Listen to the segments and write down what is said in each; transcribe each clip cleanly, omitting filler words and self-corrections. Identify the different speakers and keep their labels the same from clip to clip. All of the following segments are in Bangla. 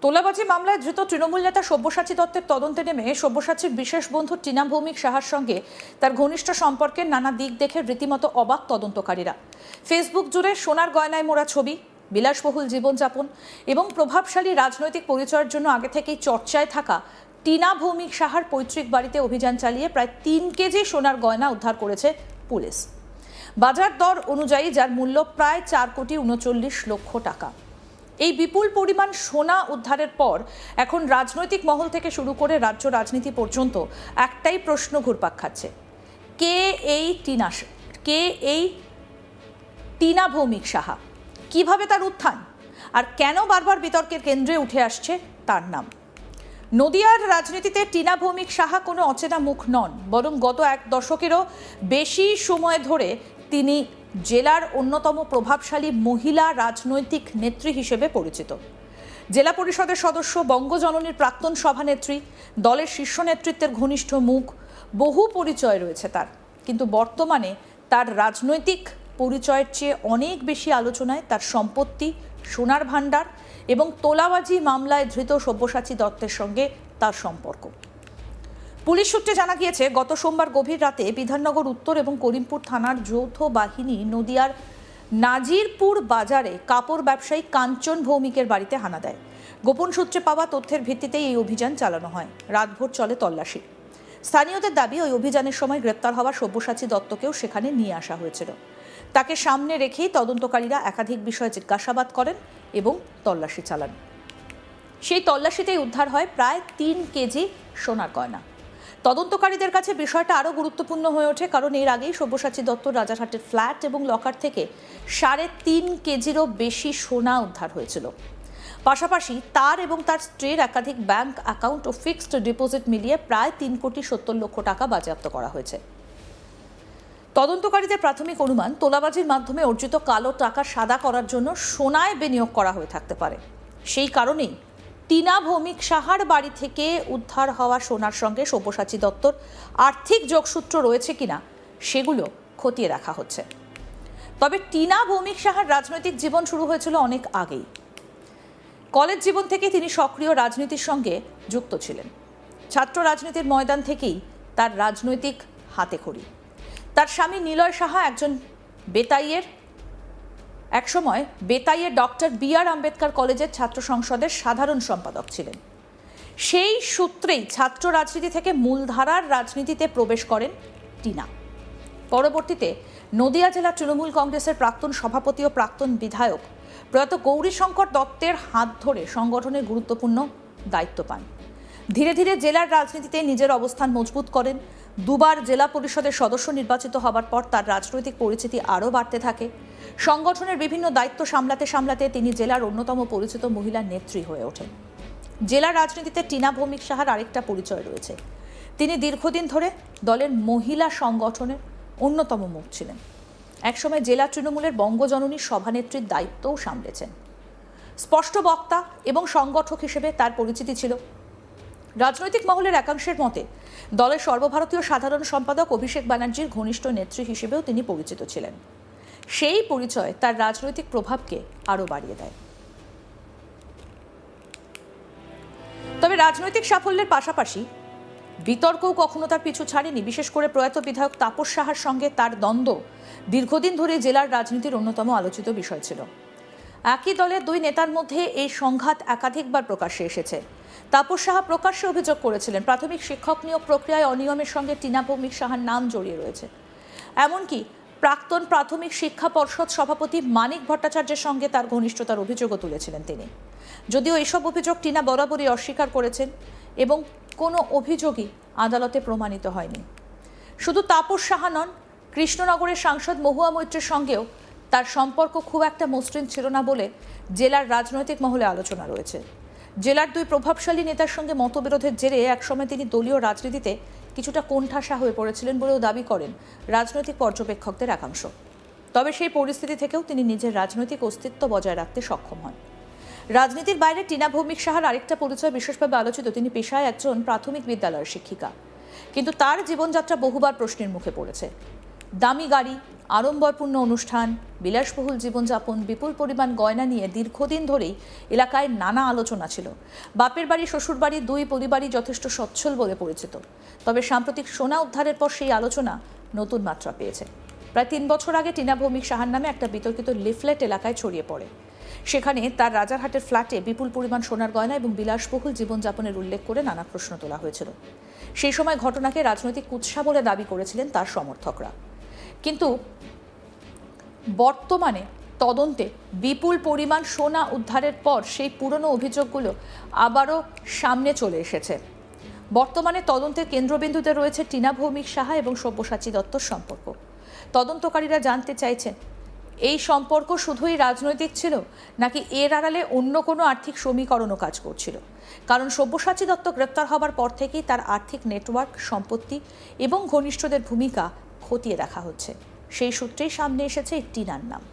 Speaker 1: তোলাবাজি মামলায় ধৃত তৃণমূল নেতা সব্যসাচী দত্তের তদন্তে নেমে সব্যসাচীর বিশেষ বন্ধু টিনা ভৌমিক সাহার সঙ্গে তার ঘনিষ্ঠ সম্পর্কের নানা দিক দেখে রীতিমতো অবাক তদন্তকারীরা। ফেসবুক জুড়ে সোনার গয়নায় মোড়া ছবি, বিলাসবহুল জীবনযাপন এবং প্রভাবশালী রাজনৈতিক পরিচয়ের জন্য আগে থেকেই চর্চায় থাকা টিনা ভৌমিক সাহার পৈতৃক বাড়িতে অভিযান চালিয়ে প্রায় 3 কেজি সোনার গয়না উদ্ধার করেছে পুলিশ। বাজার দর অনুযায়ী যার মূল্য প্রায় 4,39,00,000 টাকা। এই বিপুল পরিমাণ সোনা উদ্ধারের পর এখন রাজনৈতিক মহল থেকে শুরু করে রাজ্য রাজনীতি পর্যন্ত একটাই প্রশ্ন ঘুরপাক খাচ্ছে, কে এই টিনা ভৌমিক সাহা, কিভাবে তার উত্থান, আর কেন বারবার বিতর্কের কেন্দ্রে উঠে আসছে তার নাম। নদিয়ার রাজনীতিতে টিনা ভৌমিক সাহা কোনো অচেনা মুখ নন, বরং গত 1 দশকেরও বেশি সময় ধরে তিনি জেলার অন্যতম প্রভাবশালী মহিলা রাজনৈতিক নেত্রী হিসেবে পরিচিত। জেলা পরিষদের সদস্য, বঙ্গজননীর প্রাক্তন সভানেত্রী, দলের শীর্ষ নেতৃত্বের ঘনিষ্ঠ মুখ, বহু পরিচয় রয়েছে তার। কিন্তু বর্তমানে তার রাজনৈতিক পরিচয়ের চেয়ে অনেক বেশি আলোচনায় তার সম্পত্তি, সোনার ভাণ্ডার এবং তোলাবাজি মামলায় ধৃত সব্যসাচী দত্তের সঙ্গে তার সম্পর্ক। পুলিশ সূত্রে জানা গিয়েছে, গত সোমবার গভীর রাতে বিধাননগর উত্তর এবং করিমপুর থানার যৌথ বাহিনী নদিয়ার নাজিরপুর বাজারে কাপড় ব্যবসায়ী কাঞ্চন ভৌমিকের বাড়িতে হানা দেয়। গোপন সূত্রে পাওয়া তথ্যের ভিত্তিতেই এই অভিযান চালানো হয়। রাতভর চলে তল্লাশি। স্থানীয়দের দাবি, ওই অভিযানের সময় গ্রেপ্তার হওয়া সব্যসাচী দত্তকেও সেখানে নিয়ে আসা হয়েছিল। তাকে সামনে রেখেই তদন্তকারীরা একাধিক বিষয়ে জিজ্ঞাসাবাদ করেন এবং তল্লাশি চালান। সেই তল্লাশিতেই উদ্ধার হয় প্রায় 3 কেজি সোনার গয়না। তদন্তকারীদের কাছে বিষয়টা আরও গুরুত্বপূর্ণ হয়ে ওঠে, কারণ এর আগেই সব্যসাচী দত্ত রাজারহাটের ফ্ল্যাট এবং লকার থেকে 3.5 কেজিরও বেশি সোনা উদ্ধার হয়েছিল। পাশাপাশি তার এবং তার স্ত্রীর একাধিক ব্যাংক অ্যাকাউন্ট ও ফিক্সড ডিপোজিট মিলিয়ে প্রায় 3,70,00,000 টাকা বাজেয়াপ্ত করা হয়েছে। তদন্তকারীদের প্রাথমিক অনুমান, তোলাবাজির মাধ্যমে অর্জিত কালো টাকা সাদা করার জন্য সোনায় বিনিয়োগ করা হয়ে থাকতে পারে। সেই কারণেই টিনা ভৌমিক সাহার বাড়ি থেকে উদ্ধার হওয়া সোনার সঙ্গে সব্যসাচী দত্তর আর্থিক যোগসূত্র রয়েছে কিনা সেগুলো খতিয়ে রাখা হচ্ছে। তবে টিনা ভৌমিক সাহার রাজনৈতিক জীবন শুরু হয়েছিল অনেক আগেই। কলেজ জীবন থেকে তিনি সক্রিয় রাজনীতির সঙ্গে যুক্ত ছিলেন। ছাত্র রাজনীতির ময়দান থেকেই তার রাজনৈতিক হাতেখড়ি। তার স্বামী নিলয় সাহা একসময় বেতাইয়ের ডক্টর বি.আর. আম্বেদকর কলেজের ছাত্র সংসদের সাধারণ সম্পাদক ছিলেন। সেই সূত্রেই ছাত্র রাজনীতি থেকে মূলধারার রাজনীতিতে প্রবেশ করেন টিনা। পরবর্তীতে নদিয়া জেলা তৃণমূল কংগ্রেসের প্রাক্তন সভাপতি ও প্রাক্তন বিধায়ক প্রয়াত গৌরীশঙ্কর দত্তের হাত ধরে সংগঠনের গুরুত্বপূর্ণ দায়িত্ব পান। ধীরে ধীরে জেলার রাজনীতিতে নিজের অবস্থান মজবুত করেন। 2 বার জেলা পরিষদের সদস্য নির্বাচিত হবার পর তার রাজনৈতিক পরিচিতি আরও বাড়তে থাকে। সংগঠনের বিভিন্ন দায়িত্ব সামলাতে তিনি জেলার অন্যতম পরিচিত মহিলা নেত্রী হয়ে ওঠেন। জেলার রাজনীতিতে টিনা ভৌমিক সাহার আরেকটা পরিচয় রয়েছে। তিনি দীর্ঘদিন ধরে দলের মহিলা সংগঠনের অন্যতম মুখ ছিলেন। একসময় জেলা তৃণমূলের বঙ্গজননীর সভানেত্রীর দায়িত্বও সামলেছেন। স্পষ্ট বক্তা এবং সংগঠক হিসেবে তার পরিচিতি ছিল। রাজনৈতিক মহলের একাংশের মতে দলের সর্বভারতীয় সাধারণ সম্পাদক অভিষেক ব্যানার্জির ঘনিষ্ঠ নেত্রী হিসেবেও তিনি পরিচিত ছিলেন। সেই পরিচয় তার রাজনৈতিক প্রভাবকে আরও বাড়িয়ে দেয়। তবে রাজনৈতিক সাফল্যের পাশাপাশি বিতর্কও কখনো তার পিছু ছাড়েনি। বিশেষ করে প্রয়াত বিধায়ক তাপস সাহার সঙ্গে তার দ্বন্দ্ব দীর্ঘদিন ধরে জেলার রাজনীতির অন্যতম আলোচিত বিষয় ছিল। একই দলের 2 নেতার মধ্যে এই সংঘাত একাধিকবার প্রকাশ্যে এসেছে। তাপস সাহা প্রকাশ্যে অভিযোগ করেছিলেন, প্রাথমিক শিক্ষক নিয়োগ প্রক্রিয়ায় অনিয়মের সঙ্গে টিনা ভৌমিক সাহার নাম জড়িয়ে রয়েছে। এমনকি প্রাক্তন প্রাথমিক শিক্ষা পর্ষদ সভাপতি মানিক ভট্টাচার্যের সঙ্গে তার ঘনিষ্ঠতার অভিযোগও তুলেছিলেন তিনি। যদিও এইসব অভিযোগ টিনা বরাবরই অস্বীকার করেছেন এবং কোনো অভিযোগই আদালতে প্রমাণিত হয়নি। শুধু তাপস সাহা নন, কৃষ্ণনগরের সাংসদ মহুয়া মৈত্রের সঙ্গেও তার সম্পর্ক খুব একটা মসৃণ ছিল না বলে জেলার রাজনৈতিক মহলে আলোচনা রয়েছে। জেলার 2 প্রভাবশালী নেতার সঙ্গে মতবিরোধের জেরে একসময় তিনি দলীয় রাজনীতিতে কিছুটা কোণঠাসা হয়ে পড়েছিলেন বলেও দাবি করেন রাজনৈতিক পর্যবেক্ষকদের একাংশ। তবে সেই পরিস্থিতি থেকেও তিনি নিজের রাজনৈতিক অস্তিত্ব বজায় রাখতে সক্ষম হন। রাজনীতির বাইরে টিনা ভৌমিক সাহার আরেকটা পরিচয় বিশেষভাবে আলোচিত। তিনি পেশায় একজন প্রাথমিক বিদ্যালয়ের শিক্ষিকা, কিন্তু তার জীবনযাত্রা বহুবার প্রশ্নের মুখে পড়েছে। দামি গাড়ি, আড়ম্বরপূর্ণ অনুষ্ঠান, বিলাসবহুল জীবনযাপন, বিপুল পরিমাণ গয়না নিয়ে দীর্ঘদিন ধরেই এলাকায় নানা আলোচনা ছিল। বাপের বাড়ি শ্বশুর বাড়ি দুই পরিবারই যথেষ্ট সচ্ছল বলে পরিচিত। তবে সাম্প্রতিক সোনা উদ্ধারের পর সেই আলোচনা নতুন মাত্রা পেয়েছে। প্রায় 3 বছর আগে টিনা ভৌমিক সাহার নামে একটা বিতর্কিত লিফলেট এলাকায় ছড়িয়ে পড়ে। সেখানে তার রাজারহাটের ফ্ল্যাটে বিপুল পরিমাণ সোনার গয়না এবং বিলাসবহুল জীবনযাপনের উল্লেখ করে নানা প্রশ্ন তোলা হয়েছিল। সেই সময় ঘটনাকে রাজনৈতিক কুৎসা বলে দাবি করেছিলেন তার সমর্থকরা। কিন্তু বর্তমানে তদন্তে বিপুল পরিমাণ সোনা উদ্ধারের পর সেই পুরনো অভিযোগগুলো আবারও সামনে চলে এসেছে। বর্তমানে তদন্তের কেন্দ্রবিন্দুতে রয়েছে টিনা ভৌমিক সাহা এবং সব্যসাচী দত্তর সম্পর্ক। তদন্তকারীরা জানতে চাইছেন, এই সম্পর্ক শুধুই রাজনৈতিক ছিল নাকি এর আড়ালে অন্য কোনো আর্থিক সমীকরণও কাজ করছিল। কারণ সব্যসাচী দত্ত গ্রেপ্তার হবার পর থেকেই তার আর্থিক নেটওয়ার্ক, সম্পত্তি এবং ঘনিষ্ঠদের ভূমিকা খতিয়ে দেখা হচ্ছে। সেই সূত্রেই সামনে এসেছে এই টিনার নাম।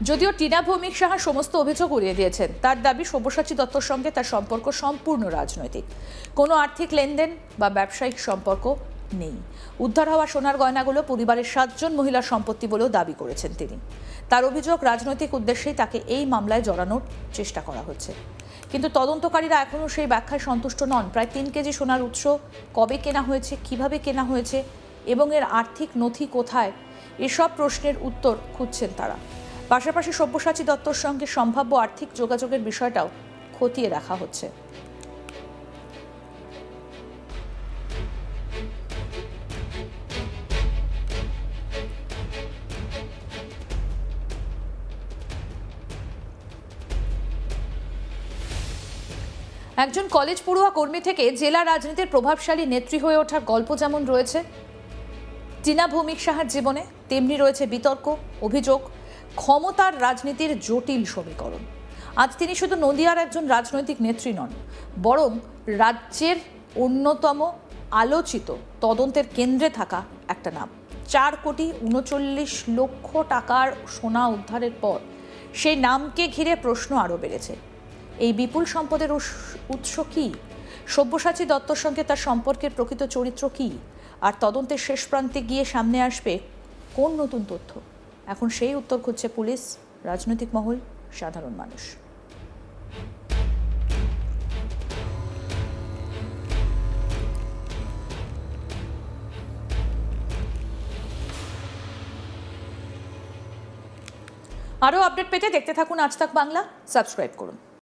Speaker 1: যদিও টিনা ভৌমিক সাহা সমস্ত অভিযোগ উড়িয়ে দিয়েছেন। তার দাবি সব্যসাচী দত্তর সঙ্গে তার সম্পর্ক সম্পূর্ণ রাজনৈতিক, কোনো আর্থিক লেনদেন বা ব্যবসায়িক সম্পর্ক নেই। উদ্ধার হওয়া সোনার গয়নাগুলো পরিবারের 7 জন মহিলার সম্পত্তি বলেও দাবি করেছেন তিনি। তার অভিযোগ, রাজনৈতিক উদ্দেশ্যেই তাকে এই মামলায় জড়ানোর চেষ্টা করা হচ্ছে। কিন্তু তদন্তকারীরা এখনও সেই ব্যাখ্যায় সন্তুষ্ট নন। প্রায় 3 কেজি সোনার উৎস, কবে কেনা হয়েছে, কিভাবে কেনা হয়েছে এবং এর আর্থিক নথি কোথায়, এসব প্রশ্নের উত্তর খুঁজছেন তারা। পাশাপাশি সব্যসাচী দত্তর সঙ্গে সম্ভাব্য আর্থিক যোগাযোগের বিষয়টাও খতিয়ে দেখা হচ্ছে। একজন কলেজ পড়ুয়া কর্মী থেকে জেলা রাজনীতির প্রভাবশালী নেত্রী হয়ে ওঠার গল্প যেমন রয়েছে টিনা ভৌমিক সাহার জীবনে, তেমনি রয়েছে বিতর্ক, অভিযোগ, ক্ষমতার রাজনীতির জটিল সমীকরণ। আজ তিনি শুধু নদিয়ার একজন রাজনৈতিক নেত্রী নন, বরং রাজ্যের অন্যতম আলোচিত তদন্তের কেন্দ্রে থাকা একটা নাম। 4,39,00,000 টাকার সোনা উদ্ধারের পর সেই নামকে ঘিরে প্রশ্ন আরও বেড়েছে। এই বিপুল সম্পদের উৎস কী? সব্যসাচী দত্তর সঙ্গে তার সম্পর্কের প্রকৃত চরিত্র কী? আর তদন্তের শেষ প্রান্তে গিয়ে সামনে আসবে কোন নতুন তথ্য? এখন সেই উত্তর খুঁজছে পুলিশ, রাজনৈতিক মহল, সাধারণ মানুষ। আরও আপডেট পেতে দেখতে থাকুন আজ তাক বাংলা, সাবস্ক্রাইব করুন।